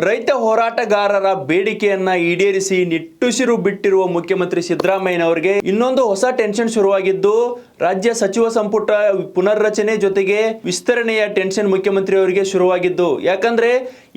ರೈತ ಹೋರಾಟಗಾರರ ಬೇಡಿಕೆಯನ್ನ ಈಡೇರಿಸಿ ನಿಟ್ಟುಸಿರು ಬಿಟ್ಟಿರುವ ಮುಖ್ಯಮಂತ್ರಿ ಸಿದ್ದರಾಮಯ್ಯನವರಿಗೆ ಇನ್ನೊಂದು ಹೊಸ ಟೆನ್ಷನ್ ಶುರುವಾಗಿದ್ದು ರಾಜ್ಯ ಸಚಿವ ಸಂಪುಟ ಪುನರ್ರಚನೆ ಜೊತೆಗೆ ವಿಸ್ತರಣೆಯ ಟೆನ್ಷನ್ ಮುಖ್ಯಮಂತ್ರಿ ಅವರಿಗೆ ಶುರುವಾಗಿದ್ದು, ಯಾಕಂದ್ರೆ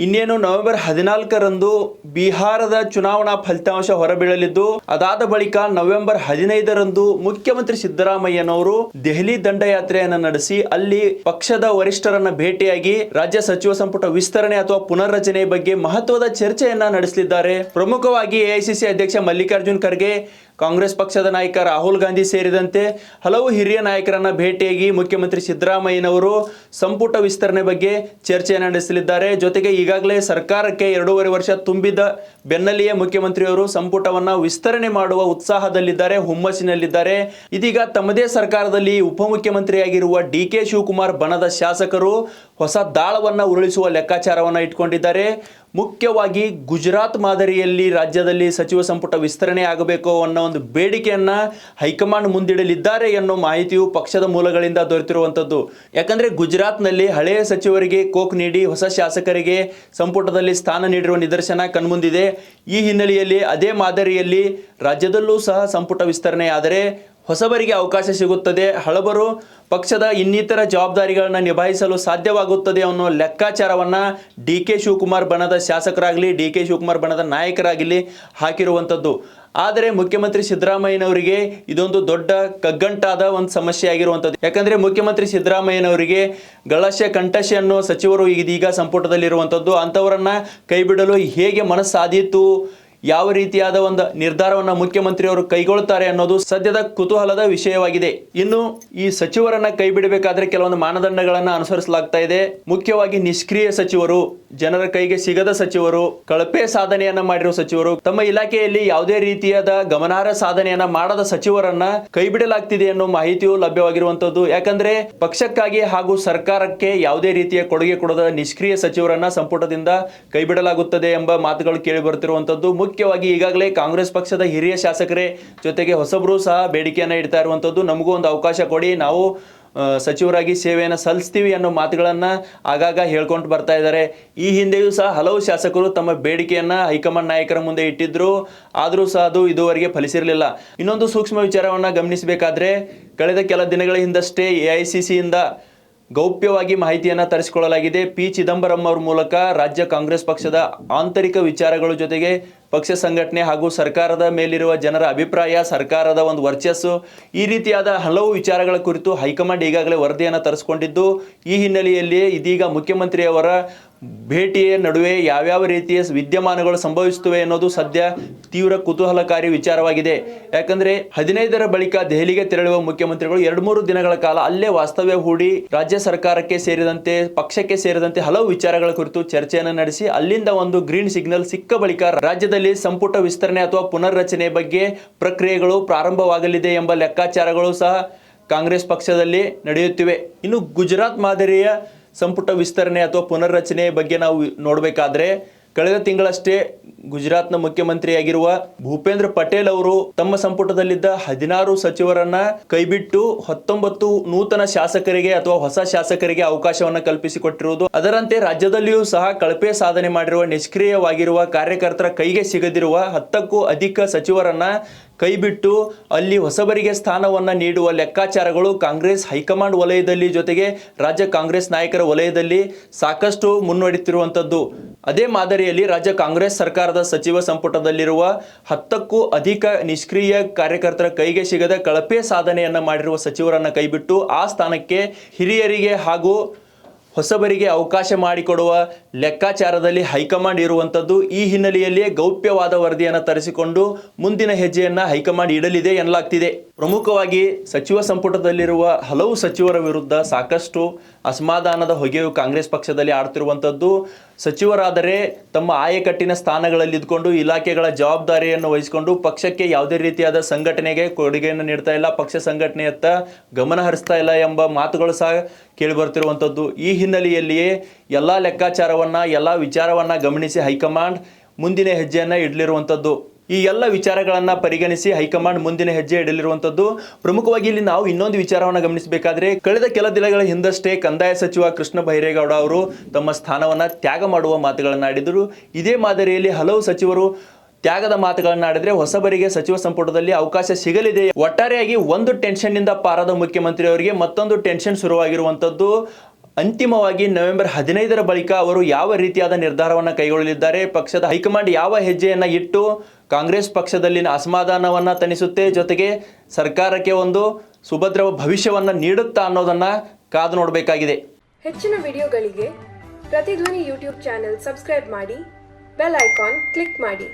ಇನ್ನೇನು ನವೆಂಬರ್ 14ರಂದು ಬಿಹಾರದ ಚುನಾವಣಾ ಫಲಿತಾಂಶ ಹೊರಬೀಳಲಿದ್ದು, ಅದಾದ ಬಳಿಕ ನವೆಂಬರ್ 15ರಂದು ಮುಖ್ಯಮಂತ್ರಿ ಸಿದ್ದರಾಮಯ್ಯನವರು ದೆಹಲಿ ದಂಡಯಾತ್ರೆಯನ್ನು ನಡೆಸಿ ಅಲ್ಲಿ ಪಕ್ಷದ ವರಿಷ್ಠರನ್ನ ಭೇಟಿಯಾಗಿ ರಾಜ್ಯ ಸಚಿವ ಸಂಪುಟ ವಿಸ್ತರಣೆ ಅಥವಾ ಪುನರ್ರಚನೆ ಬಗ್ಗೆ ಮಹತ್ವದ ಚರ್ಚೆಯನ್ನ ನಡೆಸಲಿದ್ದಾರೆ. ಪ್ರಮುಖವಾಗಿ ಎಐಸಿಸಿ ಅಧ್ಯಕ್ಷ ಮಲ್ಲಿಕಾರ್ಜುನ್ ಖರ್ಗೆ, ಕಾಂಗ್ರೆಸ್ ಪಕ್ಷದ ನಾಯಕ ರಾಹುಲ್ ಗಾಂಧಿ ಸೇರಿದಂತೆ ಹಲವು ಹಿರಿಯ ನಾಯಕರನ್ನ ಭೇಟಿಯಾಗಿ ಮುಖ್ಯಮಂತ್ರಿ ಸಿದ್ದರಾಮಯ್ಯನವರು ಸಂಪುಟ ವಿಸ್ತರಣೆ ಬಗ್ಗೆ ಚರ್ಚೆಯನ್ನು ನಡೆಸಲಿದ್ದಾರೆ. ಜೊತೆಗೆ ಈಗಾಗಲೇ ಸರ್ಕಾರಕ್ಕೆ 2.5 ವರ್ಷ ತುಂಬಿದ ಬೆನ್ನಲ್ಲಿಯೇ ಮುಖ್ಯಮಂತ್ರಿಯವರು ಸಂಪುಟವನ್ನ ವಿಸ್ತರಣೆ ಮಾಡುವ ಉತ್ಸಾಹದಲ್ಲಿದ್ದಾರೆ, ಹುಮ್ಮಸ್ಸಿನಲ್ಲಿದ್ದಾರೆ. ಇದೀಗ ತಮ್ಮದೇ ಸರ್ಕಾರದಲ್ಲಿ ಉಪಮುಖ್ಯಮಂತ್ರಿಯಾಗಿರುವ ಡಿ.ಕೆ. ಶಿವಕುಮಾರ್ ಬಣದ ಶಾಸಕರು ಹೊಸ ದಾಳವನ್ನ ಉರುಳಿಸುವ ಲೆಕ್ಕಾಚಾರವನ್ನ ಇಟ್ಕೊಂಡಿದ್ದಾರೆ. ಮುಖ್ಯವಾಗಿ ಗುಜರಾತ್ ಮಾದರಿಯಲ್ಲಿ ರಾಜ್ಯದಲ್ಲಿ ಸಚಿವ ಸಂಪುಟ ವಿಸ್ತರಣೆ ಆಗಬೇಕು ಅನ್ನೋ ಒಂದು ಬೇಡಿಕೆಯನ್ನ ಹೈಕಮಾಂಡ್ ಮುಂದಿಡಲಿದ್ದಾರೆ ಎನ್ನೋ ಮಾಹಿತಿಯು ಪಕ್ಷದ ಮೂಲಗಳಿಂದ ದೊರೆತಿರುವಂಥದ್ದು. ಯಾಕಂದ್ರೆ ಗುಜರಾತ್ನಲ್ಲಿ ಹಳೆಯ ಸಚಿವರಿಗೆ ಕೋಕ್ ನೀಡಿ ಹೊಸ ಶಾಸಕರಿಗೆ ಸಂಪುಟದಲ್ಲಿ ಸ್ಥಾನ ನೀಡಿರುವ ನಿದರ್ಶನ ಕಣ್ಮುಂದಿದೆ. ಈ ಹಿನ್ನೆಲೆಯಲ್ಲಿ ಅದೇ ಮಾದರಿಯಲ್ಲಿ ರಾಜ್ಯದಲ್ಲೂ ಸಹ ಸಂಪುಟ ವಿಸ್ತರಣೆ ಆದರೆ ಹೊಸಬರಿಗೆ ಅವಕಾಶ ಸಿಗುತ್ತದೆ, ಹಳಬರು ಪಕ್ಷದ ಇನ್ನಿತರ ಜವಾಬ್ದಾರಿಗಳನ್ನ ನಿಭಾಯಿಸಲು ಸಾಧ್ಯವಾಗುತ್ತದೆ ಅನ್ನೋ ಲೆಕ್ಕಾಚಾರವನ್ನ ಡಿ.ಕೆ. ಶಿವಕುಮಾರ್ ಬಣದ ಶಾಸಕರಾಗಲಿ, ಡಿ.ಕೆ. ಶಿವಕುಮಾರ್ ಬಣದ ನಾಯಕರಾಗಲಿ ಹಾಕಿರುವಂಥದ್ದು. ಆದರೆ ಮುಖ್ಯಮಂತ್ರಿ ಸಿದ್ದರಾಮಯ್ಯನವರಿಗೆ ಇದೊಂದು ದೊಡ್ಡ ಕಗ್ಗಂಟಾದ ಒಂದು ಸಮಸ್ಯೆ ಆಗಿರುವಂಥದ್ದು. ಯಾಕಂದ್ರೆ ಮುಖ್ಯಮಂತ್ರಿ ಸಿದ್ದರಾಮಯ್ಯನವರಿಗೆ ಗಳಶ್ಯ ಕಂಠಶ್ಯ ಅನ್ನೋ ಸಚಿವರು ಇದೀಗ ಸಂಪುಟದಲ್ಲಿರುವಂಥದ್ದು. ಅಂಥವರನ್ನ ಕೈ ಬಿಡಲು ಹೇಗೆ ಮನಸ್ಸಾದೀತು, ಯಾವ ರೀತಿಯಾದ ಒಂದು ನಿರ್ಧಾರವನ್ನು ಮುಖ್ಯಮಂತ್ರಿಯವರು ಕೈಗೊಳ್ಳುತ್ತಾರೆ ಅನ್ನೋದು ಸದ್ಯದ ಕುತೂಹಲದ ವಿಷಯವಾಗಿದೆ. ಇನ್ನು ಈ ಸಚಿವರನ್ನ ಕೈ ಬಿಡಬೇಕಾದ್ರೆ ಕೆಲವೊಂದು ಮಾನದಂಡಗಳನ್ನು ಅನುಸರಿಸಲಾಗ್ತಾ ಇದೆ. ಮುಖ್ಯವಾಗಿ ನಿಷ್ಕ್ರಿಯ ಸಚಿವರು, ಜನರ ಕೈಗೆ ಸಿಗದ ಸಚಿವರು, ಕಳಪೆ ಸಾಧನೆಯನ್ನ ಮಾಡಿರುವ ಸಚಿವರು, ತಮ್ಮ ಇಲಾಖೆಯಲ್ಲಿ ಯಾವುದೇ ರೀತಿಯಾದ ಗಮನಾರ್ಹ ಸಾಧನೆಯನ್ನ ಮಾಡದ ಸಚಿವರನ್ನ ಕೈ ಬಿಡಲಾಗ್ತಿದೆ ಅನ್ನೋ ಮಾಹಿತಿಯು ಲಭ್ಯವಾಗಿರುವಂತದ್ದು. ಯಾಕಂದ್ರೆ ಪಕ್ಷಕ್ಕಾಗಿ ಹಾಗೂ ಸರ್ಕಾರಕ್ಕೆ ಯಾವುದೇ ರೀತಿಯ ಕೊಡುಗೆ ಕೊಡದ ನಿಷ್ಕ್ರಿಯ ಸಚಿವರನ್ನ ಸಂಪುಟದಿಂದ ಕೈ ಬಿಡಲಾಗುತ್ತದೆ ಎಂಬ ಮಾತುಗಳು ಕೇಳಿ ಬರುತ್ತಿರುವಂತದ್ದು. ಮುಖ್ಯವಾಗಿ ಈಗಾಗಲೇ ಕಾಂಗ್ರೆಸ್ ಪಕ್ಷದ ಹಿರಿಯ ಶಾಸಕರೇ ಜೊತೆಗೆ ಹೊಸಬರು ಸಹ ಬೇಡಿಕೆಯನ್ನು ಇಡ್ತಾ ಇರುವಂಥದ್ದು. ನಮಗೂ ಒಂದು ಅವಕಾಶ ಕೊಡಿ, ನಾವು ಸಚಿವರಾಗಿ ಸೇವೆಯನ್ನು ಸಲ್ಲಿಸ್ತೀವಿ ಅನ್ನೋ ಮಾತುಗಳನ್ನ ಆಗಾಗ ಹೇಳ್ಕೊಂಡು ಬರ್ತಾ ಇದ್ದಾರೆ. ಈ ಹಿಂದೆಯೂ ಸಹ ಹಲವು ಶಾಸಕರು ತಮ್ಮ ಬೇಡಿಕೆಯನ್ನ ಹೈಕಮಾಂಡ್ ನಾಯಕರ ಮುಂದೆ ಇಟ್ಟಿದ್ರು, ಆದರೂ ಸಹ ಅದು ಇದುವರೆಗೆ ಫಲಿಸಿರಲಿಲ್ಲ. ಇನ್ನೊಂದು ಸೂಕ್ಷ್ಮ ವಿಚಾರವನ್ನ ಗಮನಿಸಬೇಕಾದ್ರೆ, ಕಳೆದ ಕೆಲ ದಿನಗಳ ಹಿಂದಷ್ಟೇ ಎಐಸಿಸಿಯಿಂದ ಗೌಪ್ಯವಾಗಿ ಮಾಹಿತಿಯನ್ನು ತರಿಸಿಕೊಳ್ಳಲಾಗಿದೆ. ಪಿ ಚಿದಂಬರಂ ಅವರ ಮೂಲಕ ರಾಜ್ಯ ಕಾಂಗ್ರೆಸ್ ಪಕ್ಷದ ಆಂತರಿಕ ವಿಚಾರಗಳ ಜೊತೆಗೆ ಪಕ್ಷ ಸಂಘಟನೆ ಹಾಗೂ ಸರ್ಕಾರದ ಮೇಲಿರುವ ಜನರ ಅಭಿಪ್ರಾಯ, ಸರ್ಕಾರದ ಒಂದು ವರ್ಚಸ್ಸು, ಈ ರೀತಿಯಾದ ಹಲವು ವಿಚಾರಗಳ ಕುರಿತು ಹೈಕಮಾಂಡ್ ಈಗಾಗಲೇ ವರದಿಯನ್ನು ತರಿಸಿಕೊಂಡಿದ್ದು, ಈ ಹಿನ್ನೆಲೆಯಲ್ಲಿ ಇದೀಗ ಮುಖ್ಯಮಂತ್ರಿಯವರ ಭೇಟಿಯ ನಡುವೆ ಯಾವ್ಯಾವ ರೀತಿಯ ವಿದ್ಯಮಾನಗಳು ಸಂಭವಿಸುತ್ತವೆ ಅನ್ನೋದು ಸದ್ಯ ತೀವ್ರ ಕುತೂಹಲಕಾರಿ ವಿಚಾರವಾಗಿದೆ. ಯಾಕಂದ್ರೆ 15ರ ಬಳಿಕ ದೆಹಲಿಗೆ ತೆರಳುವ ಮುಖ್ಯಮಂತ್ರಿಗಳು 2-3 ದಿನಗಳ ಕಾಲ ಅಲ್ಲೇ ವಾಸ್ತವ್ಯ ಹೂಡಿ ರಾಜ್ಯ ಸರ್ಕಾರಕ್ಕೆ ಸೇರಿದಂತೆ ಪಕ್ಷಕ್ಕೆ ಸೇರಿದಂತೆ ಹಲವು ವಿಚಾರಗಳ ಕುರಿತು ಚರ್ಚೆಯನ್ನು ನಡೆಸಿ ಅಲ್ಲಿಂದ ಒಂದು ಗ್ರೀನ್ ಸಿಗ್ನಲ್ ಸಿಕ್ಕ ಬಳಿಕ ರಾಜ್ಯದಲ್ಲಿ ಸಂಪುಟ ವಿಸ್ತರಣೆ ಅಥವಾ ಪುನರ್ರಚನೆ ಬಗ್ಗೆ ಪ್ರಕ್ರಿಯೆಗಳು ಪ್ರಾರಂಭವಾಗಲಿದೆ ಎಂಬ ಲೆಕ್ಕಾಚಾರಗಳು ಸಹ ಕಾಂಗ್ರೆಸ್ ಪಕ್ಷದಲ್ಲಿ ನಡೆಯುತ್ತಿವೆ. ಇನ್ನು ಗುಜರಾತ್ ಮಾದರಿಯ ಸಂಪುಟ ವಿಸ್ತರಣೆ ಅಥವಾ ಪುನರ್ರಚನೆ ಬಗ್ಗೆ ನಾವು ನೋಡಬೇಕಾದ್ರೆ, ಕಳೆದ ತಿಂಗಳಷ್ಟೇ ಗುಜರಾತ್ನ ಮುಖ್ಯಮಂತ್ರಿಯಾಗಿರುವ ಭೂಪೇಂದ್ರ ಪಟೇಲ್ ಅವರು ತಮ್ಮ ಸಂಪುಟದಲ್ಲಿದ್ದ 16 ಸಚಿವರನ್ನ ಕೈಬಿಟ್ಟು 19 ನೂತನ ಶಾಸಕರಿಗೆ ಅಥವಾ ಹೊಸ ಶಾಸಕರಿಗೆ ಅವಕಾಶವನ್ನ ಕಲ್ಪಿಸಿಕೊಟ್ಟಿರುವುದು. ಅದರಂತೆ ರಾಜ್ಯದಲ್ಲಿಯೂ ಸಹ ಕಳಪೆ ಸಾಧನೆ ಮಾಡಿರುವ, ನಿಷ್ಕ್ರಿಯವಾಗಿರುವ, ಕಾರ್ಯಕರ್ತರ ಕೈಗೆ ಸಿಗದಿರುವ 10ಕ್ಕೂ ಅಧಿಕ ಸಚಿವರನ್ನ ಕೈಬಿಟ್ಟು ಅಲ್ಲಿ ಹೊಸಬರಿಗೆ ಸ್ಥಾನವನ್ನ ನೀಡುವ ಲೆಕ್ಕಾಚಾರಗಳು ಕಾಂಗ್ರೆಸ್ ಹೈಕಮಾಂಡ್ ವಲಯದಲ್ಲಿ ಜೊತೆಗೆ ರಾಜ್ಯ ಕಾಂಗ್ರೆಸ್ ನಾಯಕರ ವಲಯದಲ್ಲಿ ಸಾಕಷ್ಟು ಮುನ್ನಡೆಯುತ್ತಿರುವಂಥದ್ದು. ಅದೇ ಮಾದರಿಯಲ್ಲಿ ರಾಜ್ಯ ಕಾಂಗ್ರೆಸ್ ಸರ್ಕಾರದ ಸಚಿವ ಸಂಪುಟದಲ್ಲಿರುವ 10ಕ್ಕೂ ಅಧಿಕ ನಿಷ್ಕ್ರಿಯ ಕಾರ್ಯಕರ್ತರ ಕೈಗೆ ಸಿಗದ ಕಳಪೆ ಸಾಧನೆಯನ್ನ ಮಾಡಿರುವ ಸಚಿವರನ್ನ ಕೈಬಿಟ್ಟು ಆ ಸ್ಥಾನಕ್ಕೆ ಹಿರಿಯರಿಗೆ ಹಾಗೂ ಹೊಸಬರಿಗೆ ಅವಕಾಶ ಮಾಡಿಕೊಡುವ ಲೆಕ್ಕಾಚಾರದಲ್ಲಿ ಹೈಕಮಾಂಡ್ ಇರುವಂಥದ್ದು. ಈ ಹಿನ್ನೆಲೆಯಲ್ಲಿಯೇ ಗೌಪ್ಯವಾದ ವರದಿಯನ್ನು ತರಿಸಿಕೊಂಡು ಮುಂದಿನ ಹೆಜ್ಜೆಯನ್ನು ಹೈಕಮಾಂಡ್ ಇಡಲಿದೆ ಎನ್ನಲಾಗ್ತಿದೆ. ಪ್ರಮುಖವಾಗಿ ಸಚಿವ ಸಂಪುಟದಲ್ಲಿರುವ ಹಲವು ಸಚಿವರ ವಿರುದ್ಧ ಸಾಕಷ್ಟು ಅಸಮಾಧಾನದ ಹೊಗೆಯು ಕಾಂಗ್ರೆಸ್ ಪಕ್ಷದಲ್ಲಿ ಆಡ್ತಿರುವಂಥದ್ದು. ಸಚಿವರಾದರೆ ತಮ್ಮ ಆಯಕಟ್ಟಿನ ಸ್ಥಾನಗಳಲ್ಲಿ ಇದ್ಕೊಂಡು ಇಲಾಖೆಗಳ ಜವಾಬ್ದಾರಿಯನ್ನು ವಹಿಸಿಕೊಂಡು ಪಕ್ಷಕ್ಕೆ ಯಾವುದೇ ರೀತಿಯಾದ ಸಂಘಟನೆಗೆ ಕೊಡುಗೆಯನ್ನು ನೀಡ್ತಾ ಇಲ್ಲ, ಪಕ್ಷ ಸಂಘಟನೆಯತ್ತ ಗಮನ ಹರಿಸ್ತಾ ಇಲ್ಲ ಎಂಬ ಮಾತುಗಳು ಸಹ ಕೇಳಿಬರ್ತಿರುವಂಥದ್ದು. ಈ ಹಿನ್ನೆಲೆಯಲ್ಲಿಯೇ ಎಲ್ಲ ಲೆಕ್ಕಾಚಾರವನ್ನು, ಎಲ್ಲ ವಿಚಾರವನ್ನು ಗಮನಿಸಿ ಹೈಕಮಾಂಡ್ ಮುಂದಿನ ಹೆಜ್ಜೆಯನ್ನು ಇಡಲಿರುವಂಥದ್ದು. ಈ ಎಲ್ಲ ವಿಚಾರಗಳನ್ನ ಪರಿಗಣಿಸಿ ಹೈಕಮಾಂಡ್ ಮುಂದಿನ ಹೆಜ್ಜೆ ಇಡಲಿರುವಂತದ್ದು. ಪ್ರಮುಖವಾಗಿ ಇಲ್ಲಿ ನಾವು ಇನ್ನೊಂದು ವಿಚಾರವನ್ನು ಗಮನಿಸಬೇಕಾದ್ರೆ, ಕಳೆದ ಕೆಲ ದಿನಗಳ ಹಿಂದಷ್ಟೇ ಕಂದಾಯ ಸಚಿವ ಕೃಷ್ಣ ಬೈರೇಗೌಡ ಅವರು ತಮ್ಮ ಸ್ಥಾನವನ್ನ ತ್ಯಾಗ ಮಾಡುವ ಮಾತುಗಳನ್ನ ಆಡಿದರು. ಇದೇ ಮಾದರಿಯಲ್ಲಿ ಹಲವು ಸಚಿವರು ತ್ಯಾಗದ ಮಾತುಗಳನ್ನಾಡಿದ್ರೆ ಹೊಸಬರಿಗೆ ಸಚಿವ ಸಂಪುಟದಲ್ಲಿ ಅವಕಾಶ ಸಿಗಲಿದೆ. ಒಟ್ಟಾರೆಯಾಗಿ ಒಂದು ಟೆನ್ಷನ್ ನಿಂದ ಪಾರಾದ ಮುಖ್ಯಮಂತ್ರಿ ಅವರಿಗೆ ಮತ್ತೊಂದು ಟೆನ್ಷನ್ ಶುರುವಾಗಿರುವಂತದ್ದು. ಅಂತಿಮವಾಗಿ ನವೆಂಬರ್ 15ರ ಬಳಿಕ ಅವರು ಯಾವ ರೀತಿಯಾದ ನಿರ್ಧಾರವನ್ನು ಕೈಗೊಳ್ಳಲಿದ್ದಾರೆ, ಪಕ್ಷದ ಹೈಕಮಾಂಡ್ ಯಾವ ಹೆಜ್ಜೆಯನ್ನ ಇಟ್ಟು ಕಾಂಗ್ರೆಸ್ ಪಕ್ಷದಲ್ಲಿನ ಅಸಮಾಧಾನವನ್ನ ತಣಿಸುತ್ತೆ, ಜೊತೆಗೆ ಸರ್ಕಾರಕ್ಕೆ ಒಂದು ಸುಭದ್ರ ಭವಿಷ್ಯವನ್ನ ನೀಡುತ್ತಾ ಅನ್ನೋದನ್ನ ಕಾದು ನೋಡಬೇಕಾಗಿದೆ. ಹೆಚ್ಚಿನ ವಿಡಿಯೋಗಳಿಗೆ ಪ್ರತಿಧ್ವನಿ ಯೂಟ್ಯೂಬ್ ಚಾನೆಲ್ ಸಬ್ಸ್ಕ್ರೈಬ್ ಮಾಡಿ, ಬೆಲ್ ಐಕಾನ್ ಕ್ಲಿಕ್ ಮಾಡಿ.